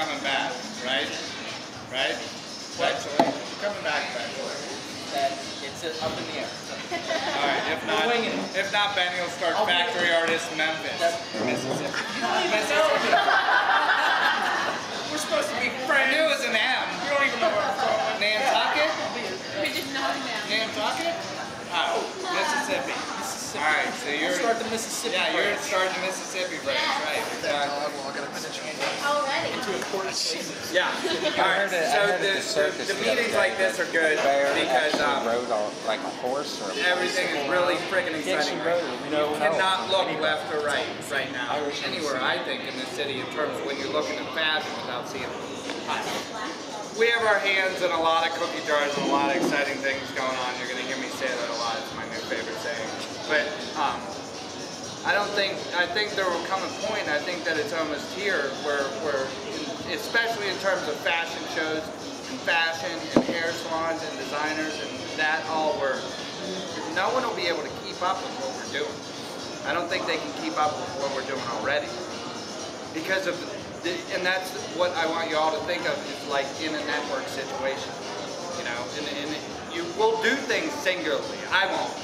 coming back, right? Right? Eventually. Coming back eventually. That it's up in the air. Alright, if not, Benny will start Factory Artist Memphis. Mississippi. You don't even know me. We're supposed to be friends. I knew it was an M. You don't even know where I'm from. Nantucket? We did not know. Nantucket? Oh, Mississippi. Alright, so you're start the Mississippi. Yeah, you're starting the Mississippi branch, right? Already. Into important places. Yeah. Alright, so the meetings like this are good because rode like a horse or everything is really freaking exciting. You cannot look left or right now anywhere, I think, in this city in terms of when you're looking at fashion without seeing it. We have our hands in a lot of cookie jars and a lot of exciting things going on. You're going to hear me say that a lot. It's my new favorite saying. But I think there will come a point, I think that it's almost here, where especially in terms of fashion shows, and fashion, and hair salons, and designers, and that all, where no one will be able to keep up with what we're doing. I don't think they can keep up with what we're doing already. Because of and that's what I want you all to think of, is like in a network situation, you know, and you will do things singularly. I won't,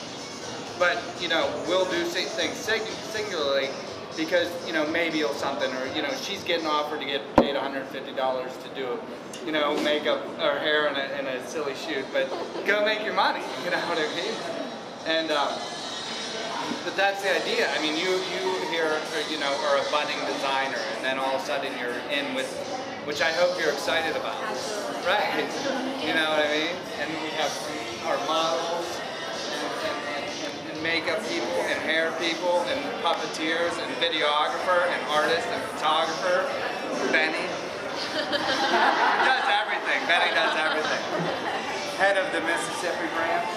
but you know, we'll do things singularly because, you know, maybe or something, or you know, she's getting offered to get paid $150 to do, you know, makeup or hair in a silly shoot, but go make your money, you know what I mean? And but that's the idea. I mean, you here, you know, are a budding designer, and then all of a sudden you're in with, which I hope you're excited about. Absolutely. Right. You know what I mean? And we have our models, and makeup people, and hair people, and puppeteers, and videographer, and artist, and photographer. Benny. He does everything. Benny does everything. Head of the Mississippi branch.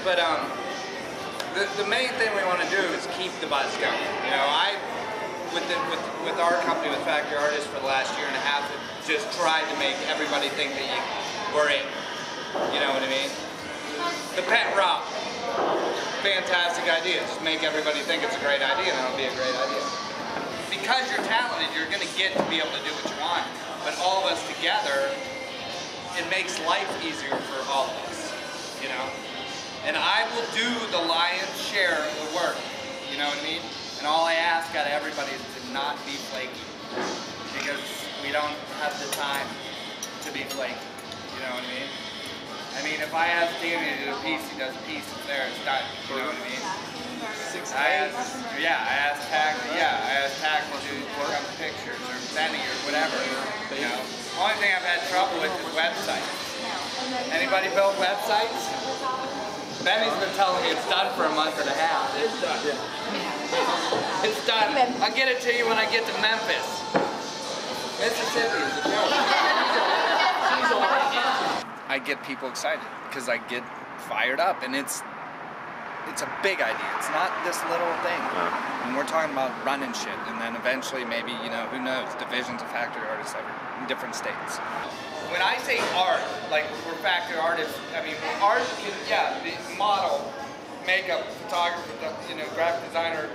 But the main thing we want to do is keep the buzz going. You know, with our company, with Factory Artists, for the last year and a half, just tried to make everybody think that we're in. You know what I mean? The pet rock, fantastic idea. Just make everybody think it's a great idea, and it'll be a great idea. Because you're talented, you're going to get to be able to do what you want. But all of us together, it makes life easier for all of us. You know. And I will do the lion's share of the work, you know what I mean? And all I ask out of everybody is to not be flaky, because we don't have the time to be flaky, you know what I mean? I mean, if I ask Danny to do a piece, he does a piece, it's there, it's done, you know what I mean? I asked Tack to do some pictures, or Benny, or whatever, you know? The only thing I've had trouble with is websites. Anybody build websites? Benny's been telling me it's done for a month and a half. It's done. Yeah. It's done. I'll get it to you when I get to Memphis. Mississippi is a joke. I get people excited because I get fired up, and it's a big idea. It's not this little thing. And we're talking about running shit, and then eventually maybe, you know, who knows, divisions of Factory Artists in different states. When I say art, like we're Factory Artists, I mean, art can, yeah, the model, makeup, photographer, you know, graphic designer,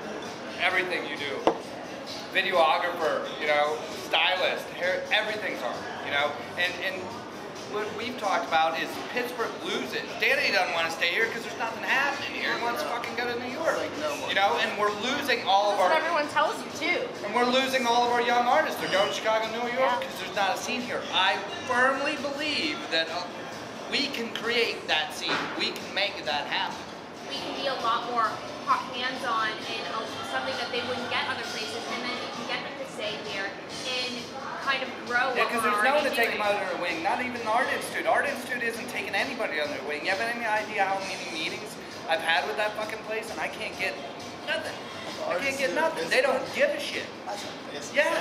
everything you do. Videographer, you know, stylist, hair, everything's art, you know. And what we've talked about is Pittsburgh loses. Danny doesn't want to stay here because there's nothing happening here. He wants to fucking go to New York, you know, and we're losing all of our... That's what everyone tells you, too. And we're losing all of our young artists. They're going to Chicago, New York, because there's not a scene here. I firmly believe that we can create that scene. We can make that happen. We can be a lot more hands-on in something that they wouldn't get other places, and then we can get them to stay here and kind of grow. Yeah, because there's no one to take them under their wing. Not even Art Institute. Art Institute isn't taking anybody under their wing. You have any idea how many meetings I've had with that fucking place, and I can't get nothing. I can't get nothing. They don't give a shit. Yeah,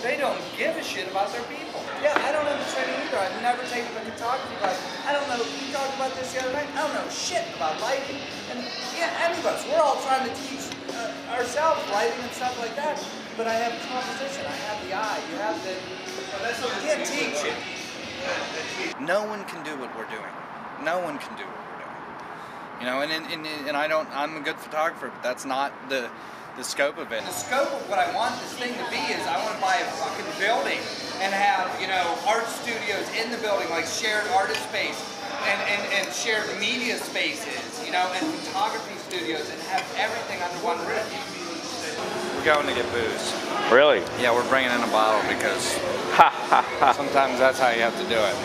they don't give a shit about their people. Yeah, I don't understand it either. I've never taken a photography class. I don't know. We talked about this the other night. I don't know shit about lighting. And yeah, any of us, we're all trying to teach ourselves lighting and stuff like that. But I have composition. I have the eye. You have the. You can't teach it. No one can do what we're doing. No one can do what we're doing. You know, and I don't. I'm a good photographer, but that's not the scope of it. The scope of what I want this thing to be is I want to buy a and have, you know, art studios in the building, like shared artist space and shared media spaces, you know, and photography studios, and have everything under one roof. We're going to get booze. Really? Yeah, we're bringing in a bottle because sometimes that's how you have to do it.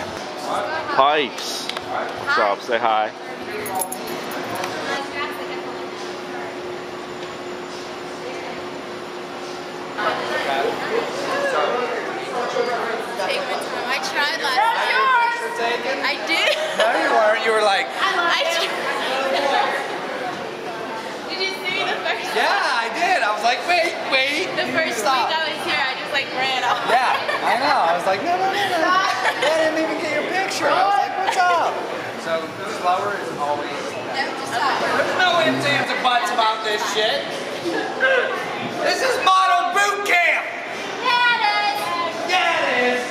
Pipes. What's up? Say hi. Take my time. I tried last time. I did. No, you weren't. You were like, Did you see me the first time? yeah, I did. I was like, wait. The first week I was here, I just like ran off. Yeah, I know. I was like, no. I didn't even get your picture. I was like, what's up? So, slower is always. There's no ifs, ands, or buts about this shit. This is model boot camp. Yeah, it is.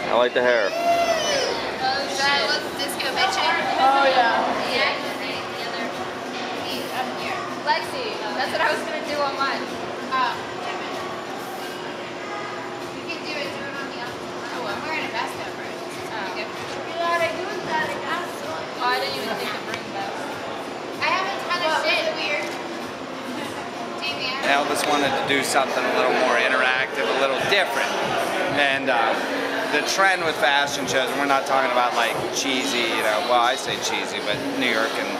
I like the hair. That was disco bitching. Oh yeah. Lexi, that's what I was gonna do on mine. Oh, damn it. You can do it on the other. Oh, I'm wearing a vest over it. Oh, I didn't even think to bring that. I haven't done a shit. Weird. Elvis wanted to do something a little more interactive, a little different. And the trend with fashion shows, and we're not talking about like cheesy, you know, well, I say cheesy, but New York and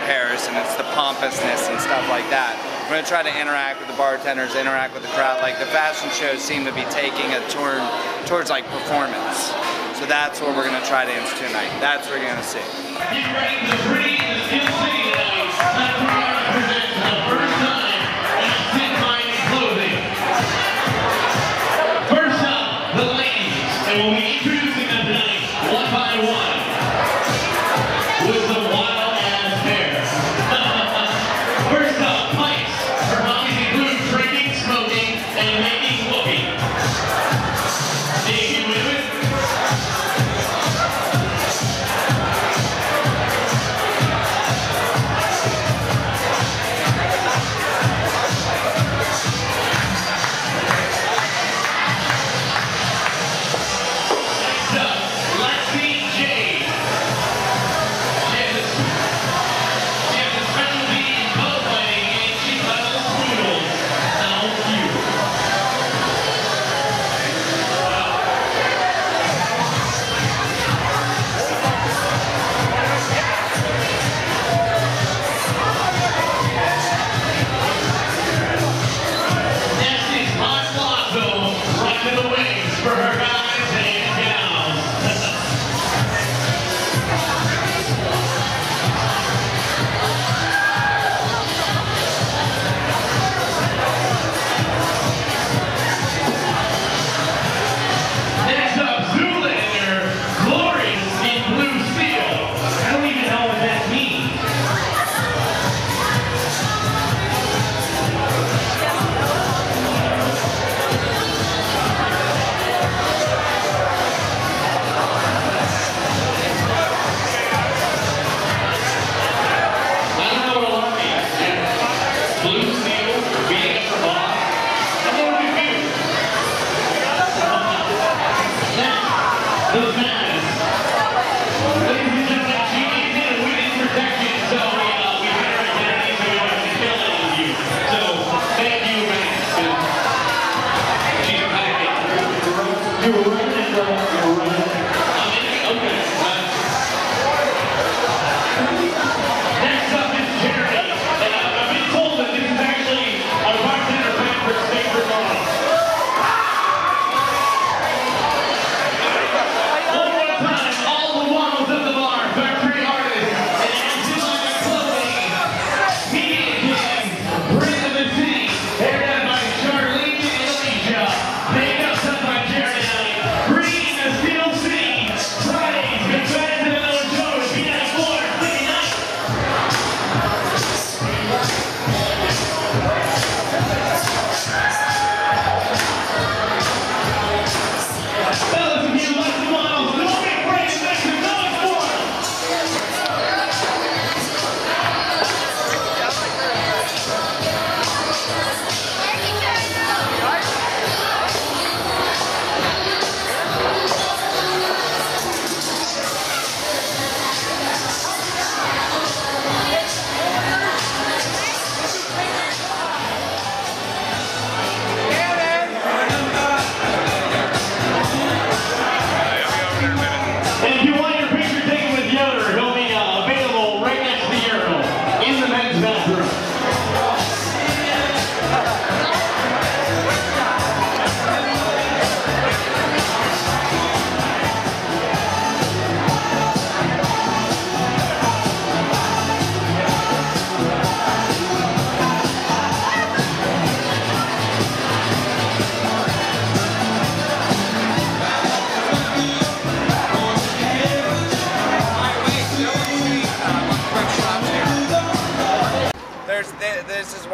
Paris, and it's the pompousness and stuff like that. We're going to try to interact with the bartenders, interact with the crowd. Like the fashion shows seem to be taking a turn towards like performance. So that's what we're going to try to institute tonight. That's what we're going to see. We'll be introducing them tonight, one by one, with some wild-ass hair. First up, pipes. Her hobbies include drinking, smoking, and making whoopee. Dig in with it.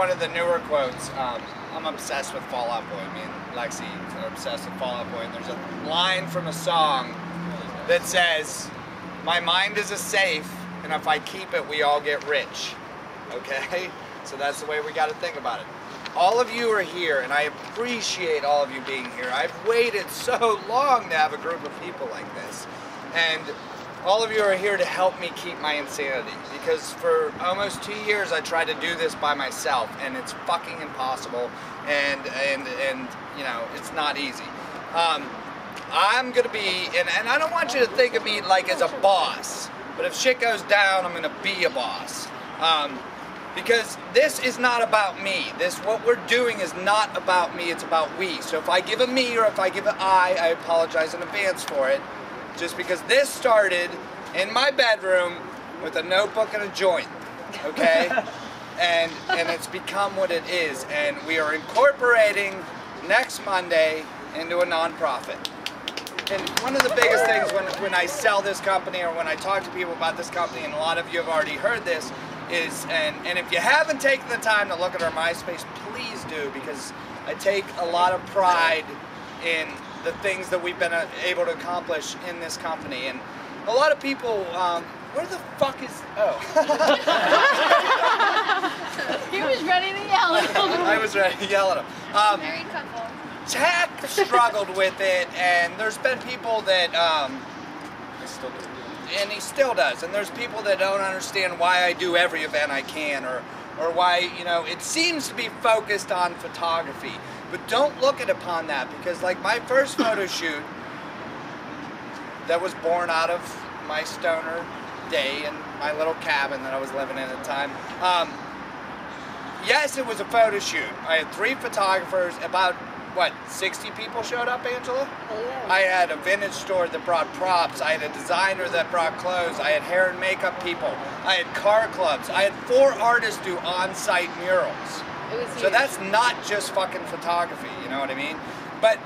one of the newer quotes. I'm obsessed with Fall Out Boy. Me and Lexi are obsessed with Fall Out Boy. And there's a line from a song that says, "My mind is a safe, and if I keep it, we all get rich." Okay? So that's the way we got to think about it. All of you are here, and I appreciate all of you being here. I've waited so long to have a group of people like this. And all of you are here to help me keep my insanity, because for almost 2 years I tried to do this by myself, and it's fucking impossible, and you know, it's not easy. I'm gonna be, and I don't want you to think of me like as a boss, but if shit goes down, I'm gonna be a boss. Because this is not about me. What we're doing is not about me, it's about we. So if I give a me or if I give an I apologize in advance for it. Just because this started in my bedroom with a notebook and a joint, okay? and it's become what it is. And we are incorporating next Monday into a nonprofit. And one of the biggest things when I sell this company or when I talk to people about this company, and a lot of you have already heard this, is, and if you haven't taken the time to look at our MySpace, please do, because I take a lot of pride in the things that we've been able to accomplish in this company. And a lot of people, where the fuck is, oh. He was ready to yell at him. I was ready to yell at him. Married couple. Tech struggled with it, and there's been people that, and he still does, and there's people that don't understand why I do every event I can, or why, you know, it seems to be focused on photography. But don't look at upon that, because like my first photo shoot that was born out of my stoner day in my little cabin that I was living in at the time. Yes, it was a photo shoot. I had 3 photographers, about, what, 60 people showed up, Angela? Yeah. I had a vintage store that brought props. I had a designer that brought clothes. I had hair and makeup people. I had car clubs. I had 4 artists do on-site murals. So that's not just fucking photography, you know what I mean? But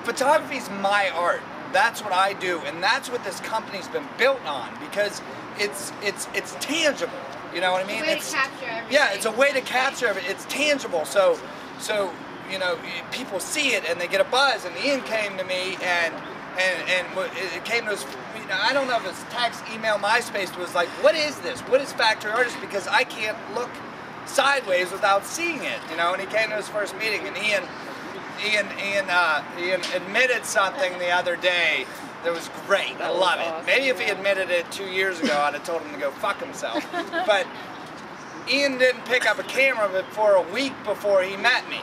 photography's my art. That's what I do, and that's what this company's been built on, because it's tangible. You know what I mean? It's a way to capture everything. Yeah, it's a way to capture everything. It's tangible. So you know, people see it and they get a buzz. And Ian came to me and it came to us. You know, I don't know if it's text, email, MySpace. Was like, what is this? What is Factory Artist? Because I can't look sideways without seeing it, you know. And he came to his first meeting, and Ian admitted something the other day that was great. I love it. Maybe if he admitted it 2 years ago, I'd have told him to go fuck himself. But Ian didn't pick up a camera for a week before he met me.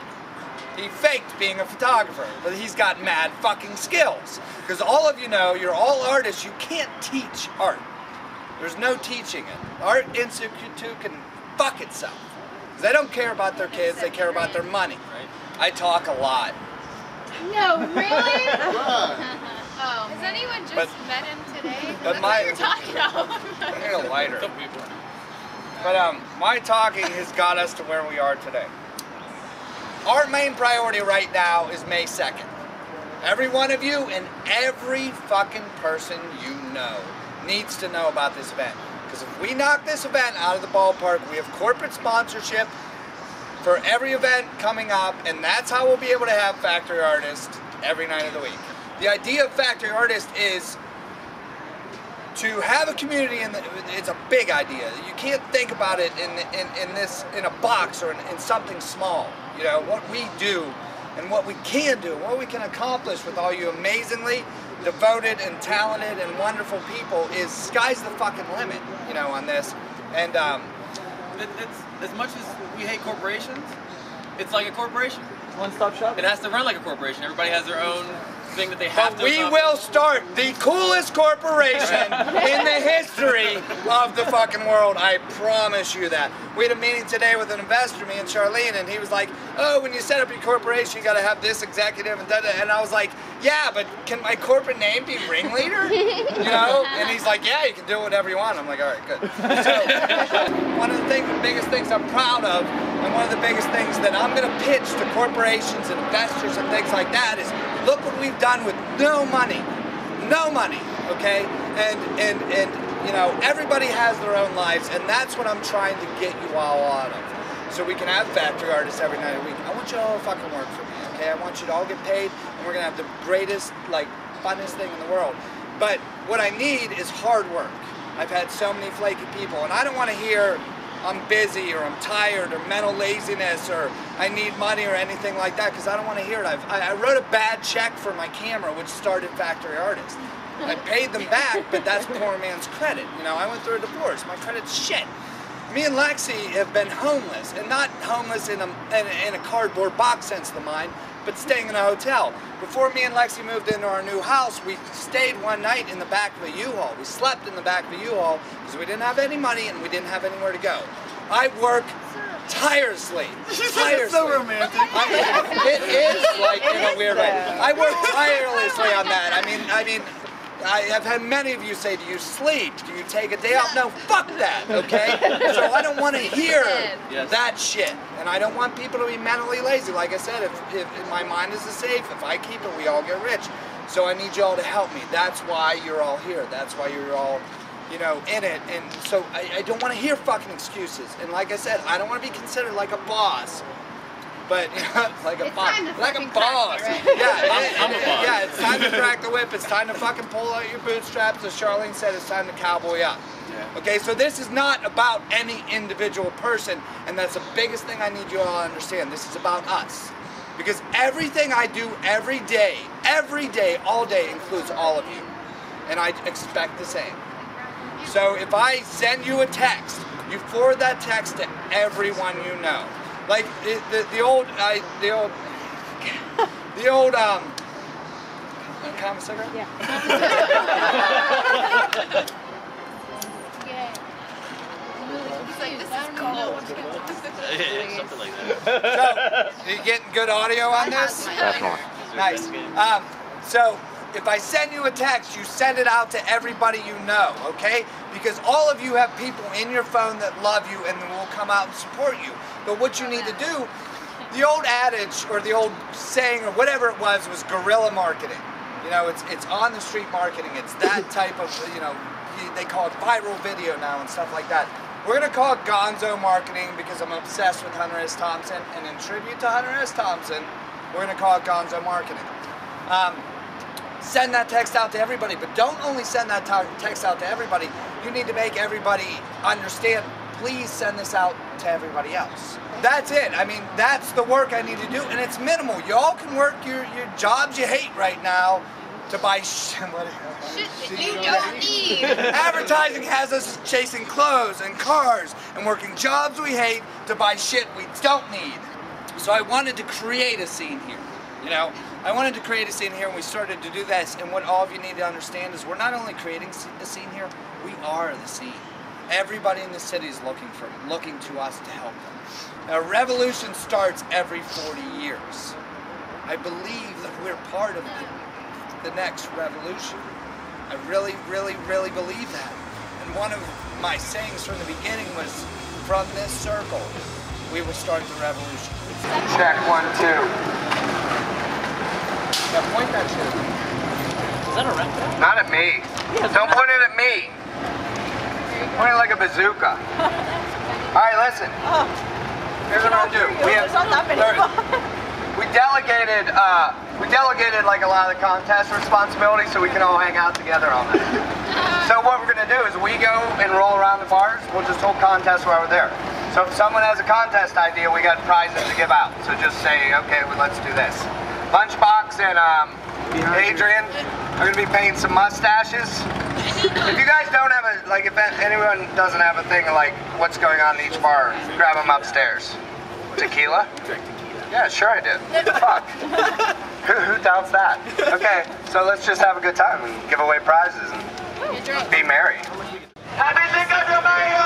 He faked being a photographer, but he's got mad fucking skills. Because all of you know, you're all artists, you can't teach art. There's no teaching it. Art Institute can fuck itself. They don't care about their kids, they care about their money. I talk a lot. No, really? Oh, has anyone just met him today? But what you're talking about? I need a lighter. But my talking has got us to where we are today. Our main priority right now is May 2nd. Every one of you and every fucking person you know needs to know about this event. Because if we knock this event out of the ballpark, we have corporate sponsorship for every event coming up, and that's how we'll be able to have Factory Artist every night of the week. The idea of Factory Artist is to have a community, and it's a big idea. You can't think about it in a box or in something small. You know, what we do and what we can do, what we can accomplish with all you amazingly devoted and talented and wonderful people is sky's the fucking limit, you know, on this. And it's, as much as we hate corporations, it's like a corporation. One-stop shop. It has to run like a corporation. Everybody has their own thing that they have to we will start the coolest corporation in the history of the fucking world. I promise you that. We had a meeting today with an investor, me and Charlene, and he was like, oh, when you set up your corporation, you got to have this executive and da-da. And I was like, yeah, but can my corporate name be Ringleader? You know? And he's like, yeah, you can do whatever you want. I'm like, all right, good. So one of the biggest things I'm proud of, and one of the biggest things that I'm going to pitch to corporations and investors and things like that is, look what we've done with no money, okay? And you know, everybody has their own lives, and that's what I'm trying to get you all out of. so we can have factory artists every night a week. I want you all to fucking work for me, okay? I want you to all get paid, and we're gonna have the greatest, like, funnest thing in the world. But what I need is hard work. I've had so many flaky people, and I don't want to hear I'm busy or I'm tired or mental laziness or I need money or anything like that, because I don't want to hear it. I wrote a bad check for my camera, which started Factory Artist. I paid them back, but that's poor man's credit. You know, I went through a divorce. My credit's shit. Me and Lexi have been homeless, and not homeless in a cardboard box sense of the mind, but staying in a hotel. Before me and Lexi moved into our new house, we stayed one night in the back of a U-Haul. We slept in the back of a U-Haul because we didn't have any money and we didn't have anywhere to go. I work tirelessly. It's so romantic. It is, like, in a weird way. I work tirelessly on that. I mean, I have had many of you say, do you sleep? Do you take a day off? No, fuck that, okay? So I don't want to hear that shit. And I don't want people to be mentally lazy. Like I said, if my mind is a safe, if I keep it, we all get rich. So I need you all to help me. That's why you're all here. That's why you're all, you know, in it. And so I don't want to hear fucking excuses. And like I said, I don't want to be considered like a boss. But you know, like a boss. Like a boss. Yeah, it's time to crack the whip. It's time to fucking pull out your bootstraps. As Charlene said, it's time to cowboy up. Okay, so this is not about any individual person, and that's the biggest thing I need you all to understand. This is about us. Because everything I do every day, all day, includes all of you. And I expect the same. So if I send you a text, you forward that text to everyone you know. Like the old can I have a cigarette? Yeah. He's like, this is cold. Something like that. So, you getting good audio on this? Definitely. Nice. So, if I send you a text, you send it out to everybody you know, okay? Because all of you have people in your phone that love you and will come out and support you. But what you need to do, the old adage or the old saying or whatever it was guerrilla marketing. You know, it's on the street marketing. It's that type of, you know, they call it viral video now and stuff like that. We're going to call it gonzo marketing because I'm obsessed with Hunter S. Thompson. And in tribute to Hunter S. Thompson, we're going to call it gonzo marketing. Send that text out to everybody, but don't only send that text out to everybody. You need to make everybody understand, please send this out to everybody else. That's it. I mean, that's the work I need to do, and it's minimal. Y'all can work your jobs you hate right now to buy shit Shit you don't need. Advertising has us chasing clothes and cars and working jobs we hate to buy shit we don't need. So I wanted to create a scene here, you know? I wanted to create a scene here, and we started to do this, and what all of you need to understand is we're not only creating the scene here, we are the scene. Everybody in the city is looking to us to help them. A revolution starts every 40 years. I believe that we're part of the next revolution. I really, really, really believe that. And one of my sayings from the beginning was, from this circle, we will start the revolution. Check 1, 2. Now point that shit. Is that a rep? Not at me. Don't point it at me. Point it like a bazooka. Alright, listen. Here's what I'm gonna do. We delegated like a lot of the contest responsibility so we can all hang out together on that. So what we're gonna do is we go and roll around the bars, we'll just hold contests while we're there. So if someone has a contest idea, we got prizes to give out. So just say, okay, well, let's do this. Lunchbox and Adrian are going to be painting some mustaches. If you guys don't have a, like, if anyone doesn't have a thing of, like, what's going on in each bar, grab them upstairs. Tequila? Drink tequila. Yeah, sure I did. Fuck. Who doubts that? Okay, so let's just have a good time and give away prizes and be merry. Happy Cinco de Mayo!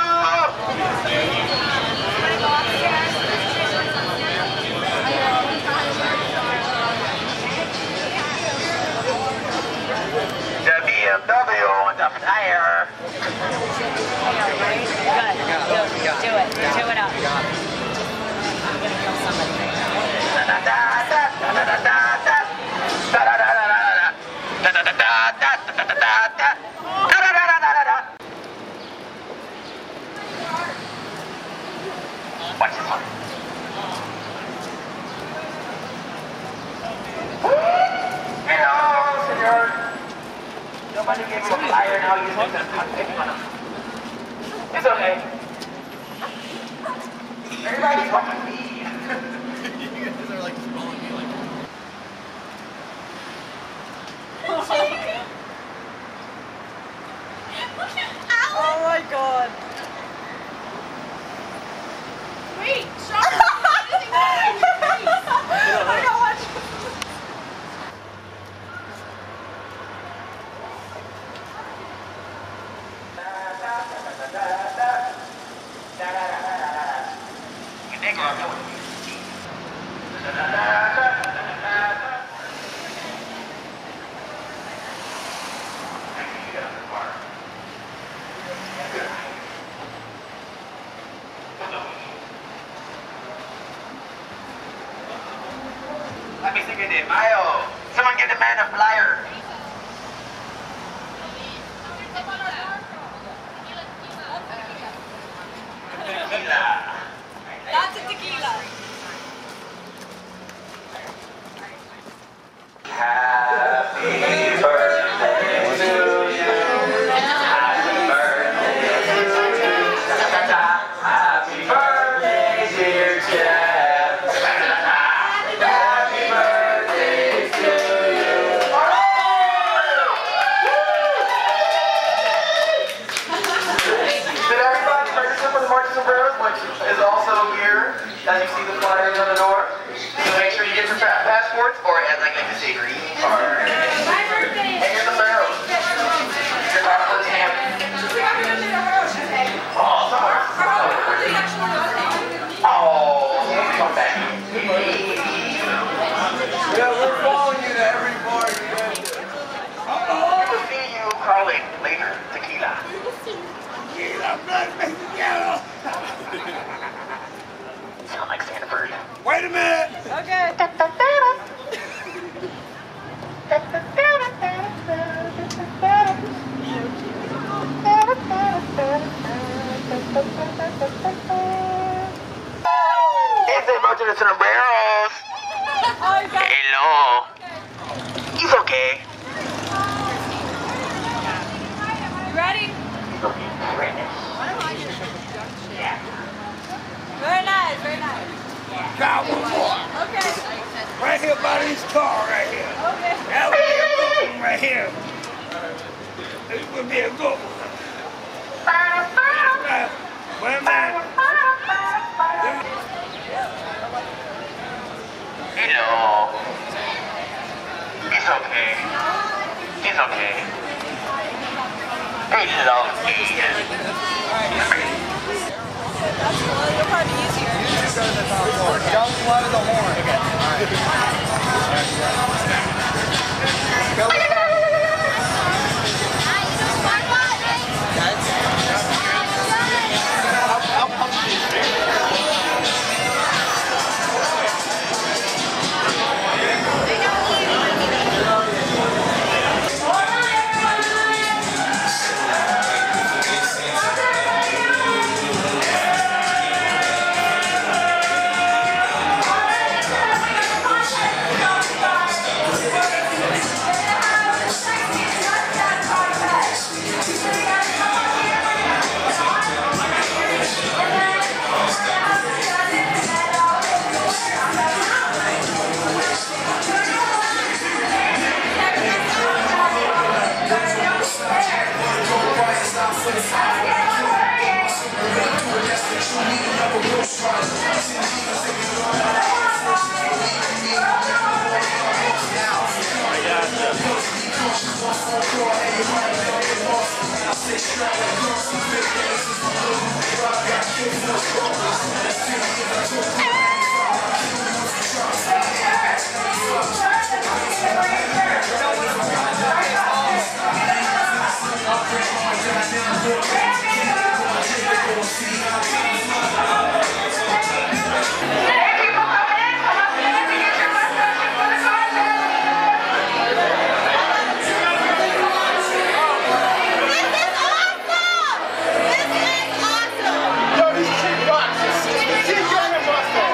BMW on the flyer. Good. Do it. Do it up. I'm gonna kill somebody. Watch this one. Somebody gave him a flyer and now he's making fun of him. It's okay. Everybody's fucking me. You guys are like just following me like. Oh my god. Wait, Sean, I got one. Let me think of it. Mayo. Someone give the man a flyer. Tequila. Lots of tequila. Happy birthday to you. Happy birthday to you. Happy birthday, dear Jeff. Happy birthday to you. Did everybody register for the March of Sombreros, which is also here, as you see the flyers on the door? So make sure you get your passports, or as I like to say, green card. My birthday. And your sombreros. Your passport's hand. Oh, somewhere. Oh, come back. Yeah, we're following you to every bar you go to. We'll see you calling later. Tequila. Sound like Sanford. Wait a minute! Okay. It's a bunch of the sombreros. Hello. He's okay. You ready? He's okay. Yeah. Very nice, very nice. Got one more. Okay. Right here by this car right here. Okay. That would be a good one right here. This would be a good one. Wait a minute. Hello. He's okay. He's okay. Hello, That's cool. It'll probably be easier. Don't blow the horn. Okay. All right. Go. Yo, these cheap boxes. Cheap young and mustache.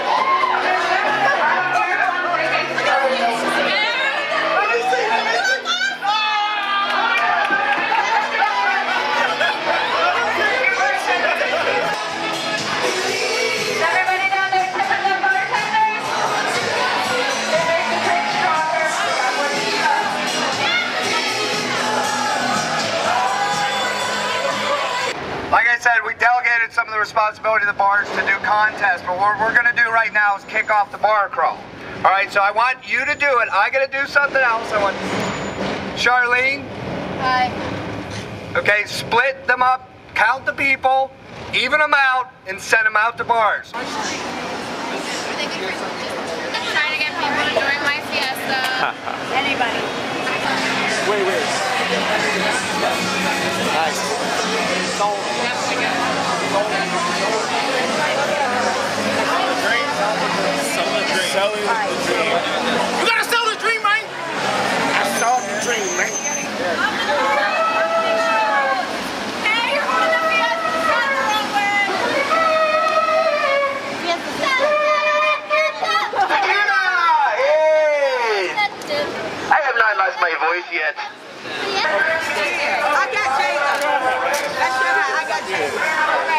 the responsibility of the bars to do contests, but what we're going to do right now is kick off the bar crawl. All right, so I want you to do it. I got to do something else. I want Charlene. Hi. Okay, split them up, count the people, even them out, and send them out to bars. I'm trying to get people to join my fiesta. Anybody. Wait. Nice. Sold. Selling the dream. You gotta sell the dream, man! I sold the dream, man. Hey, you're holding the fiesta. It's not the wrong way. I have not lost my voice yet. I got Jacob. I got Jacob.